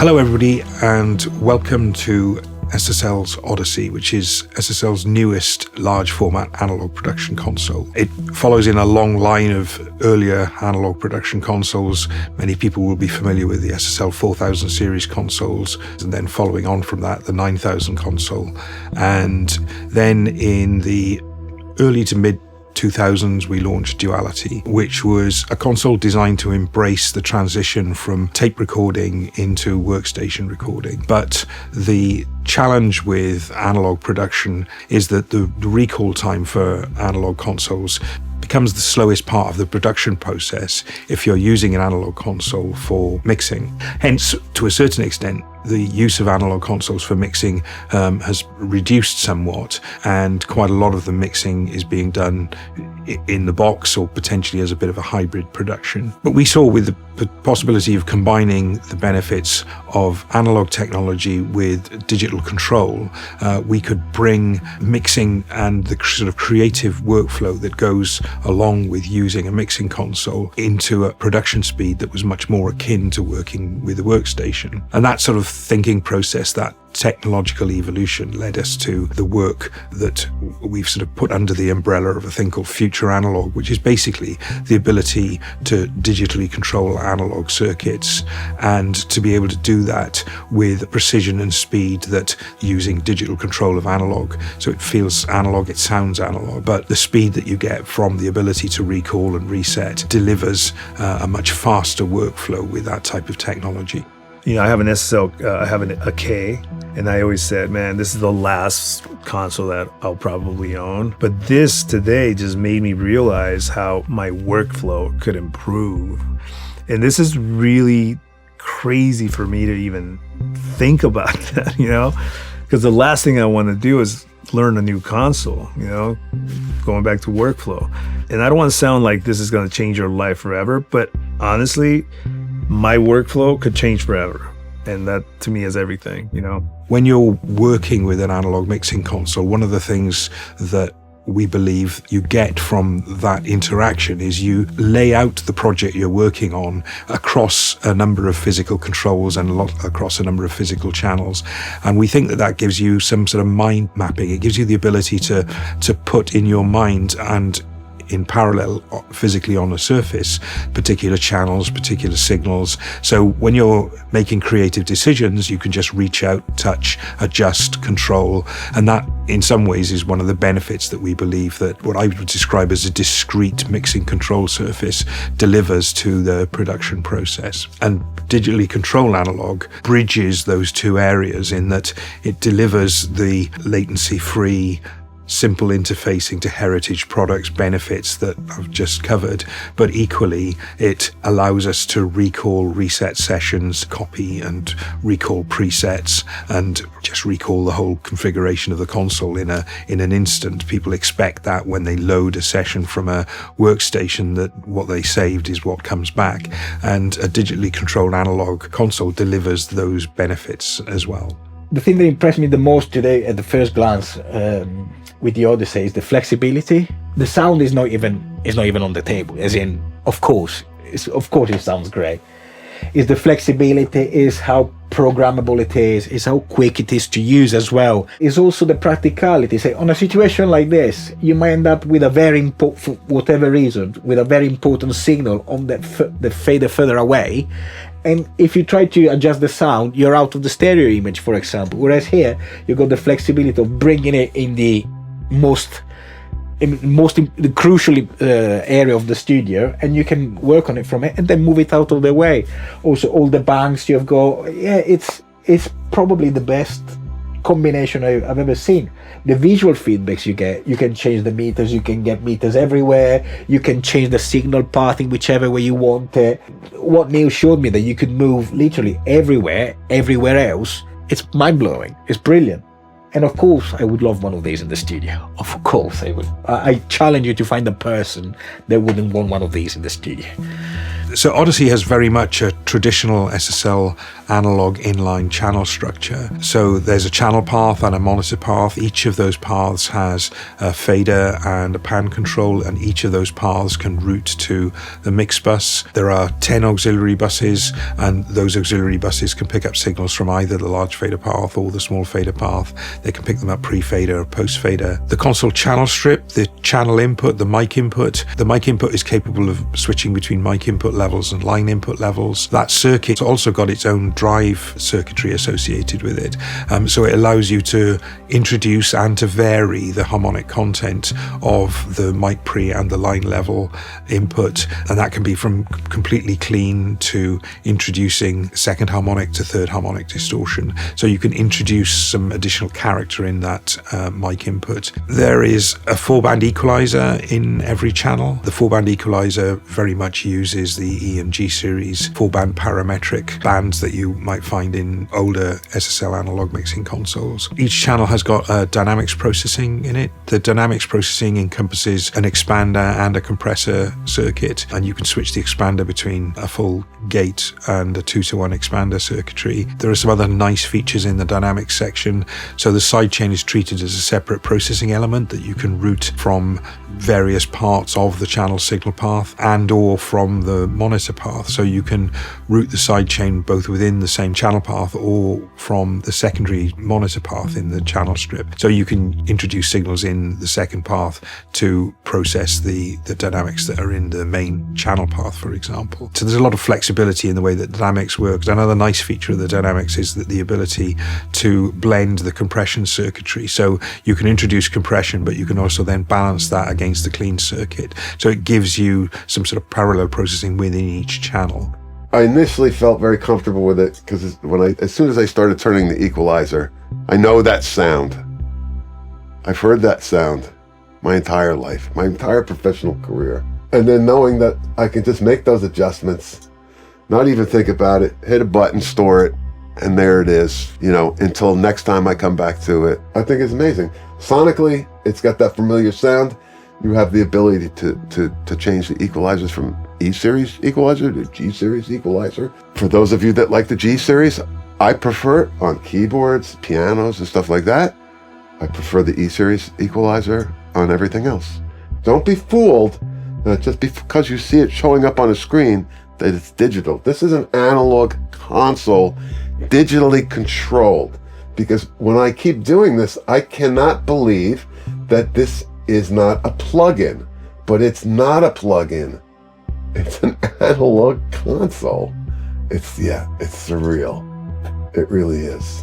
Hello everybody and welcome to SSL's Odyssey, which is SSL's newest large format analog production console. It follows in a long line of earlier analog production consoles. Many people will be familiar with the SSL 4000 series consoles, and then following on from that, the 9000 console. And then in the early to mid 2000s, we launched Duality, which was a console designed to embrace the transition from tape recording into workstation recording. But the challenge with analog production is that the recall time for analog consoles becomes the slowest part of the production process if you're using an analog console for mixing. Hence, to a certain extent, the use of analog consoles for mixing has reduced somewhat, and quite a lot of the mixing is being done in the box or potentially as a bit of a hybrid production. But we saw with the possibility of combining the benefits of analog technology with digital control, we could bring mixing and the sort of creative workflow that goes along with using a mixing console into a production speed that was much more akin to working with a workstation. And that sort of thinking process, that technological evolution, led us to the work that we've sort of put under the umbrella of a thing called Future Analog, which is basically the ability to digitally control analog circuits and to be able to do that with precision and speed that using digital control of analog. So it feels analog, it sounds analog, but the speed that you get from the ability to recall and reset delivers a much faster workflow with that type of technology. You know, I have an SSL, I have a K, and I always said, man, this is the last console that I'll probably own. But this today just made me realize how my workflow could improve. And this is really crazy for me to even think about that, you know? Because the last thing I want to do is learn a new console, you know, going back to workflow. And I don't want to sound like this is going to change your life forever, but honestly, my workflow could change forever. And that to me is everything, you know. When you're working with an analog mixing console, one of the things that we believe you get from that interaction is you lay out the project you're working on across a number of physical controls and across a number of physical channels. And we think that that gives you some sort of mind mapping. It gives you the ability to put in your mind and in parallel physically on a surface particular channels, particular signals. So when you're making creative decisions, you can just reach out, touch, adjust, control. And that in some ways is one of the benefits that we believe that what I would describe as a discrete mixing control surface delivers to the production process. And digitally controlled analog bridges those two areas in that it delivers the latency-free simple interfacing to heritage products benefits that I've just covered, but equally it allows us to recall reset sessions, copy and recall presets, and just recall the whole configuration of the console in an instant. People expect that when they load a session from a workstation that what they saved is what comes back, and a digitally controlled analog console delivers those benefits as well. The thing that impressed me the most today at the first glance with the Odyssey is the flexibility. The sound is not even on the table, as in, of course it sounds great. It's the flexibility, is how programmable it is how quick it is to use as well. It's also the practicality. Say, on a situation like this, you might end up with a very for whatever reason, with a very important signal on the fader further away. And if you try to adjust the sound, you're out of the stereo image, for example. Whereas here, you've got the flexibility of bringing it in the the crucial area of the studio, and you can work on it from it and then move it out of the way. Also, all the banks you've got, it's probably the best combination I've ever seen. The visual feedbacks you get, you can change the meters, you can get meters everywhere, you can change the signal pathing whichever way you want it. What Niall showed me, that you could move literally everywhere else, it's mind-blowing, it's brilliant. And of course I would love one of these in the studio. Of course I would. I challenge you to find a person that wouldn't want one of these in the studio. So Odyssey has very much a traditional SSL analog inline channel structure. So there's a channel path and a monitor path. Each of those paths has a fader and a pan control, and each of those paths can route to the mix bus. There are 10 auxiliary buses, and those auxiliary buses can pick up signals from either the large fader path or the small fader path. They can pick them up pre-fader or post-fader. The console channel strip, the channel input, the mic input. The mic input is capable of switching between mic input levels and line input levels. That circuit's also got its own drive circuitry associated with it. So it allows you to introduce and to vary the harmonic content of the mic pre and the line level input. And that can be from completely clean to introducing second harmonic to third harmonic distortion. So you can introduce some additional character in that mic input. There is a 4-band equalizer in every channel. The 4-band equalizer very much uses the E and G series 4-band parametric bands that you might find in older SSL analog mixing consoles. Each channel has got dynamics processing in it. The dynamics processing encompasses an expander and a compressor circuit, and you can switch the expander between a full gate and a 2-to-1 expander circuitry. There are some other nice features in the dynamics section. So the sidechain is treated as a separate processing element that you can route from various parts of the channel signal path and or from the monitor path. So you can route the sidechain both within the same channel path or from the secondary monitor path in the channel strip. So you can introduce signals in the second path to process the dynamics that are in the main channel path, for example. So there's a lot of flexibility in the way that dynamics works. Another nice feature of the dynamics is that the ability to blend the compression circuitry. So you can introduce compression, but you can also then balance that against the clean circuit. So it gives you some sort of parallel processing within each channel. I initially felt very comfortable with it because as soon as I started turning the equalizer, I know that sound. I've heard that sound my entire life, my entire professional career. And then knowing that I can just make those adjustments, not even think about it, hit a button, store it, and there it is, until next time I come back to it. I think it's amazing. Sonically, it's got that familiar sound. You have the ability to change the equalizers from E-series equalizer to G-series equalizer. For those of you that like the G-series, I prefer it on keyboards, pianos, and stuff like that. I prefer the E-series equalizer on everything else. Don't be fooled just because you see it showing up on a screen that it's digital. This is an analog console, digitally controlled. Because when I keep doing this, I cannot believe that this is not a plugin. But it's not a plugin. It's an analog console. It's surreal. It really is.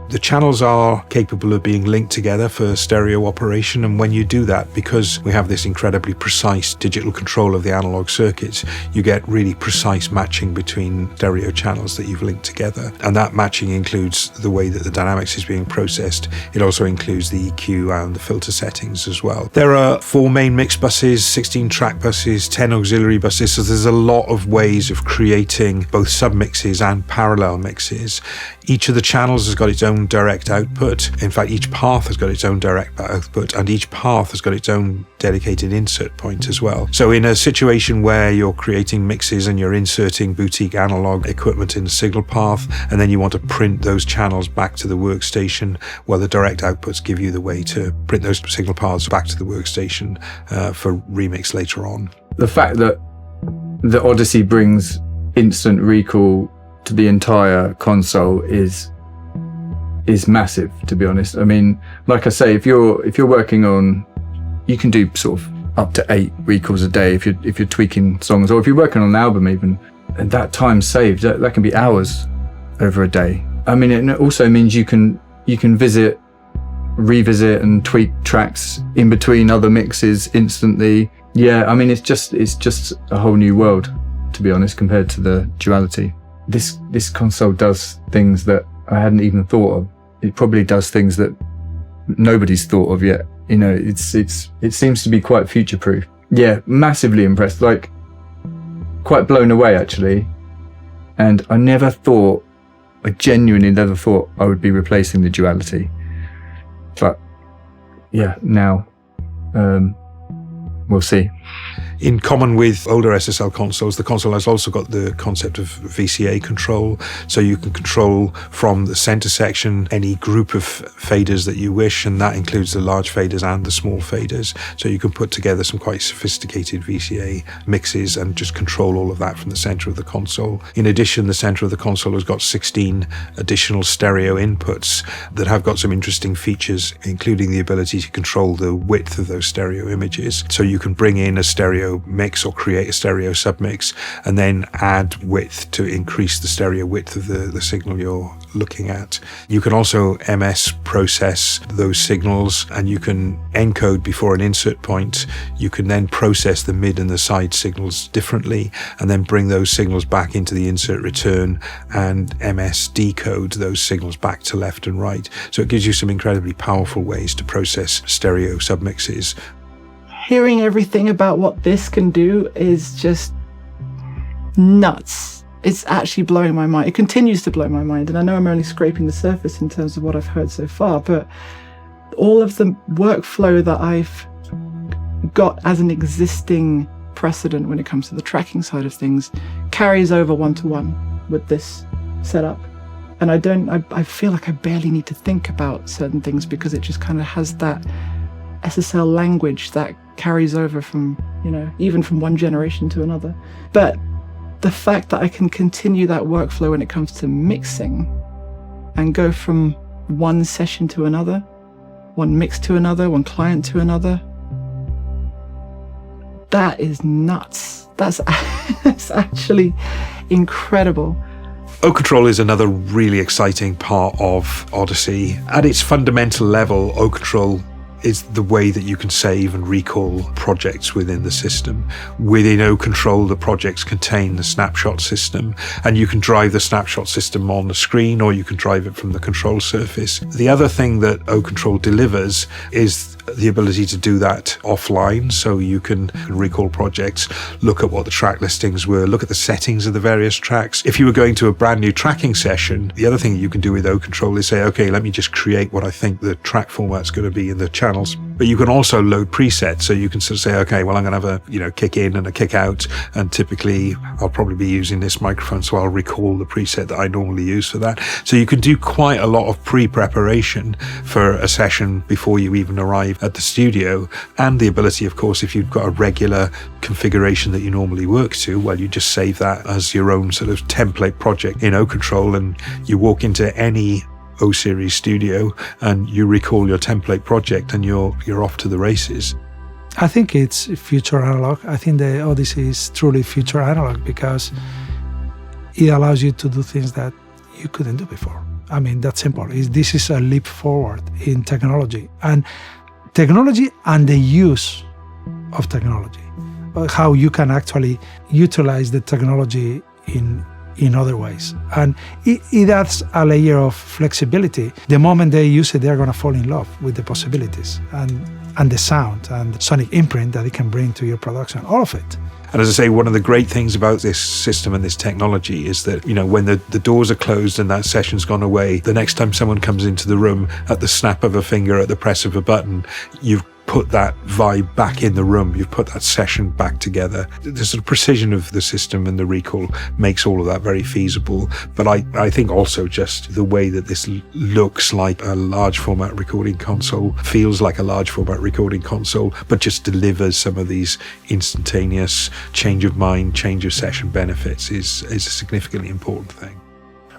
The channels are capable of being linked together for stereo operation, and when you do that, because we have this incredibly precise digital control of the analog circuits, you get really precise matching between stereo channels that you've linked together. And that matching includes the way that the dynamics is being processed. It also includes the EQ and the filter settings as well. There are 4 main mix buses, 16 track buses, 10 auxiliary buses, so there's a lot of ways of creating both submixes and parallel mixes. Each of the channels has got its own direct output. In fact, each path has got its own direct output, and each path has got its own dedicated insert point as well. So in a situation where you're creating mixes and you're inserting boutique analog equipment in the signal path, and then you want to print those channels back to the workstation, well, the direct outputs give you the way to print those signal paths back to the workstation for remix later on. The fact that the Odyssey brings instant recall to the entire console is massive, to be honest. I mean, like I say, if you're working on, you can do sort of up to 8 recalls a day if you're tweaking songs, or if you're working on an album even, and that time saved, that can be hours over a day. I mean, it also means you can revisit and tweak tracks in between other mixes instantly. Yeah, I mean, it's just a whole new world, to be honest, compared to the Duality. This console does things that I hadn't even thought of. It probably does things that nobody's thought of yet. It seems to be quite future-proof. Yeah, massively impressed, like quite blown away actually. And I genuinely never thought I would be replacing the Duality. But yeah, now we'll see. In common with older SSL consoles, the console has also got the concept of VCA control. So you can control from the center section any group of faders that you wish, and that includes the large faders and the small faders. So you can put together some quite sophisticated VCA mixes and just control all of that from the center of the console. In addition, the center of the console has got 16 additional stereo inputs that have got some interesting features, including the ability to control the width of those stereo images. So you can bring in a stereo mix or create a stereo submix and then add width to increase the stereo width of the signal you're looking at. You can also MS process those signals, and you can encode before an insert point. You can then process the mid and the side signals differently and then bring those signals back into the insert return and MS decode those signals back to left and right. So it gives you some incredibly powerful ways to process stereo submixes. Hearing everything about what this can do is just nuts. It's actually blowing my mind. It continues to blow my mind. And I know I'm only scraping the surface in terms of what I've heard so far, but all of the workflow that I've got as an existing precedent when it comes to the tracking side of things carries over one-to-one with this setup. And I feel like I barely need to think about certain things because it just kind of has that SSL language that carries over from, even from one generation to another. But the fact that I can continue that workflow when it comes to mixing and go from one session to another, one mix to another, one client to another, that is nuts. That's actually incredible. O-Control is another really exciting part of Odyssey. At its fundamental level, O-Control is the way that you can save and recall projects within the system. Within O-Control, the projects contain the snapshot system, and you can drive the snapshot system on the screen or you can drive it from the control surface. The other thing that O-Control delivers is the ability to do that offline, so you can recall projects, look at what the track listings were, look at the settings of the various tracks. If you were going to a brand new tracking session, the other thing you can do with O-Control is say, okay, let me just create what I think the track format's going to be in the channels. But you can also load presets, so you can sort of say, okay, well, I'm going to have a kick in and a kick out, and typically I'll probably be using this microphone, so I'll recall the preset that I normally use for that. So you can do quite a lot of pre-preparation for a session before you even arrive at the studio, and the ability, of course, if you've got a regular configuration that you normally work to, well, you just save that as your own sort of template project in O-Control, and you walk into any O-Series studio and you recall your template project and you're off to the races. I think it's future analog. I think the Odyssey is truly future analog because it allows you to do things that you couldn't do before. I mean, that's simple. This is a leap forward in technology and the use of technology, how you can actually utilize the technology in other ways. And it adds a layer of flexibility. The moment they use it, they're going to fall in love with the possibilities and the sound and the sonic imprint that it can bring to your production, all of it. And as I say, one of the great things about this system and this technology is that, when the doors are closed and that session's gone away, the next time someone comes into the room, at the snap of a finger, at the press of a button, you've put that vibe back in the room, you've put that session back together. The sort of precision of the system and the recall makes all of that very feasible. But I think also just the way that this looks like a large format recording console, feels like a large format recording console, but just delivers some of these instantaneous change of mind, change of session benefits is a significantly important thing.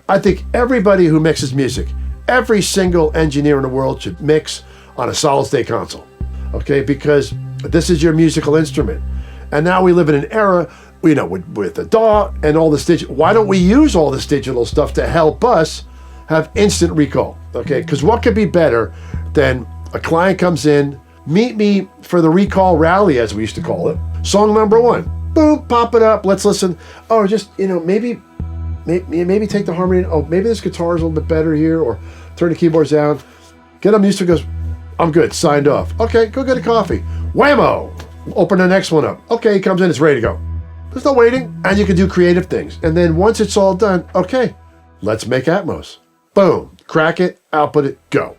I think everybody who mixes music, every single engineer in the world should mix on a solid-state console. Okay, because this is your musical instrument. And now we live in an era, with the DAW and all this digital. Why don't we use all this digital stuff to help us have instant recall? Okay, because what could be better than a client comes in, meet me for the recall rally, as we used to call it. Song number 1, boom, pop it up, let's listen. Oh, just, maybe take the harmony. Oh, maybe this guitar is a little bit better here, or turn the keyboards down. Get them used to it, goes, I'm good, signed off. Okay, go get a coffee. Whammo! Open the next one up. Okay, he comes in, it's ready to go. There's no waiting, and you can do creative things. And then once it's all done, okay, let's make Atmos. Boom, crack it, output it, go.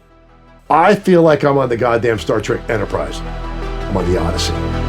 I feel like I'm on the goddamn Star Trek Enterprise. I'm on the Odyssey.